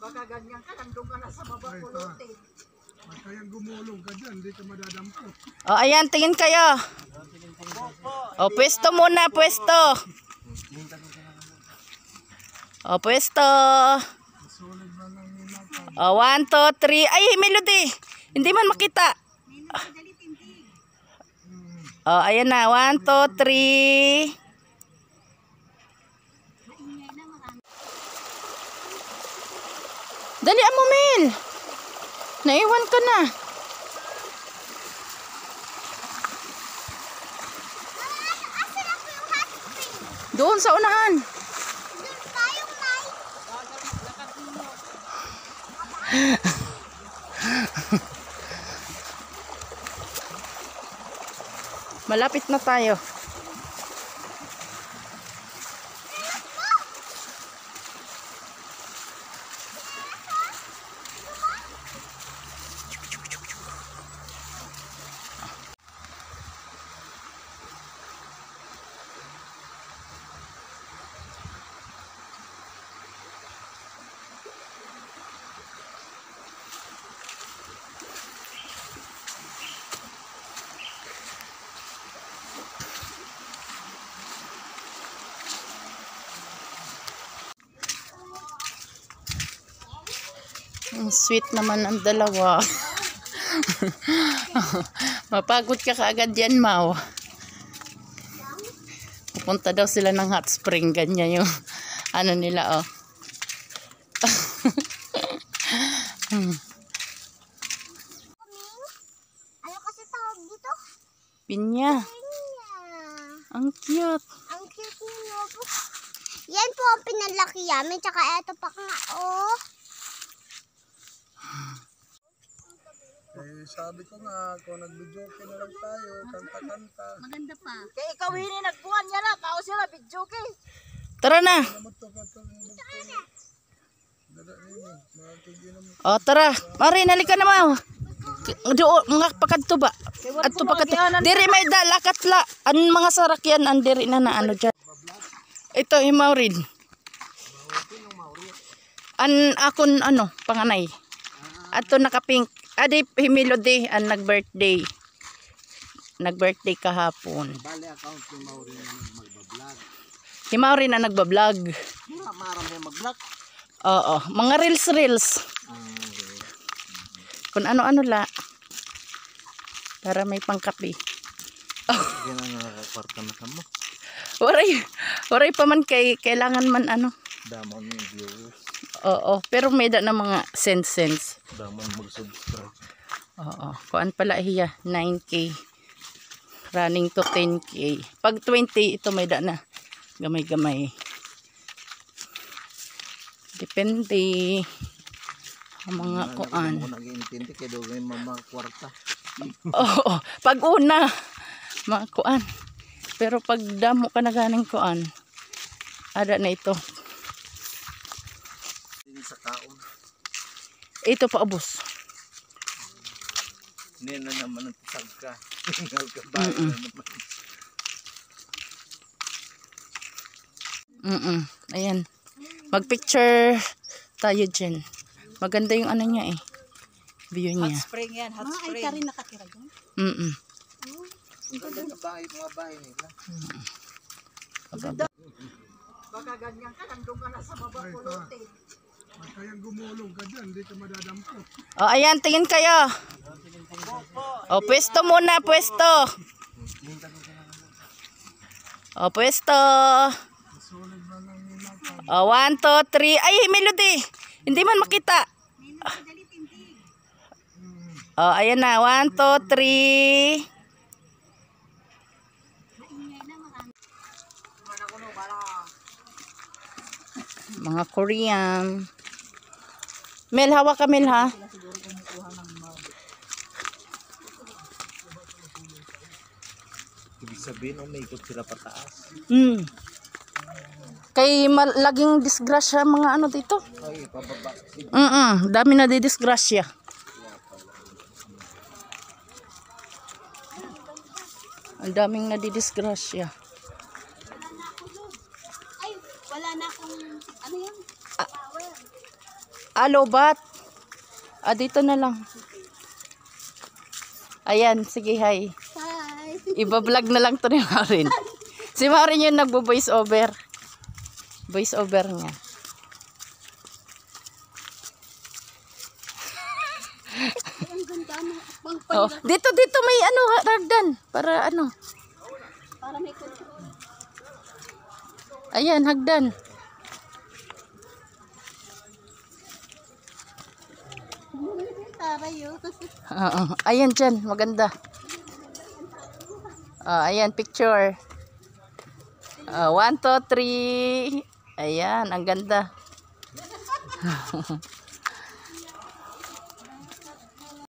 Baka ganyan ka, nandun ka na sa baba pulutin. Kayang gumulong ka dyan, hindi ka madadampo. O, ayan, tingin kayo. O, pwesto muna, pwesto. O, pwesto. O, 1, 2, 3. Ay, Melody. Hindi man makita. O, ayan na. 1, 2, 3. Dalian mo, Mel. Naiwan ka na. Doon sa unahan. Malapit na tayo. Ang sweet naman ang dalawa. Mapagod ka kaagad yan, Mau. Pupunta daw sila ng hot spring. Ganyan yung ano nila, oh. Ano kasi tawag dito? Pinya. Ang cute. Ang cute nyo. Yan po ang pinalaki yamin. Tsaka eto pa nga, oh. Sabi ko nga, kung nag-video na lang tayo, kanta-kanta. Maganda pa. Kaya ikaw ini nagkuhan niya na, kao sila, video kay. Tara na. O, tara. Mari, nalika na, Mau. Doon, mga pakadto ba? Adto pakadto. Diri may lakat la. Ang mga sarakyan, ang diri na ano dyan. Ito, imaw rin. An akon, ano, panganay. Ato nakapink. Adi, Melody, ang nag-birthday. Nag-birthday kahapon. Bali account ni Maureen na magbablog. Si Maureen na nagbablog. Maram niya mag-vlog. Oo, mga reels. Kung ano-ano la. Para may pangkapi. Yan ang nakakwarta na ka mo. Waray pa man kailangan man ano. Damon yung viewers. Oo, pero may da na mga sense. Damon mag-subscribe. Oo, kuan pala hiya, 9K. Running to 10K. Pag 20, ito may da na. Gamay-gamay. Depende. Ang mga kuan. Ako nag-iintindi kaya daw may mga kwarta. Oo, pag una, mga kuan. Pero pag damo ka na ganing kuan, ada na ito. Sa kaon. Ito pa abos. Hindi na naman ang pisag ka. Hingal ka ba na naman. Ayan. Mag-picture tayo dyan. Maganda yung ano niya eh. View niya. Hot spring yan, hot spring. Ay, ka rin nakatira dyan? Ang ganda ng bahay, mga bahay nila. Baka ganyan ka, nandun ka na sa baba pulutin. Kayang gumulong ka dyan, hindi ka madadampo. O, ayan, tingin kayo. O, pwesto muna, pwesto. O, pwesto. O, 1, 2, 3. Ay, Melody. Hindi man makita. O, ayan na. 1, 2, 3. Mga Korean. Mel, hawak ka, Mel, ha? Ibig sabihin, umiikot sila pataas. Kay laging disgrasya mga ano dito. Ay, pababa. Dami na di-disgrasya. Ang daming na di-disgrasya. Ay, wala na akong, ano yan? Lobat. Dito na lang. Ayan, sige, hi. Hi. Iba-vlog na lang to ni Maureen. Si Maureen yung nagbo-voice over. Voice over niya. Ang ganda mo. Oh, dito may ano, ragdan. Para ano. Para may control. Ayan, hagdan. Taray yun. Ayan dyan, maganda. Ayan, picture. 1, 2, 3. Ayan, ang ganda.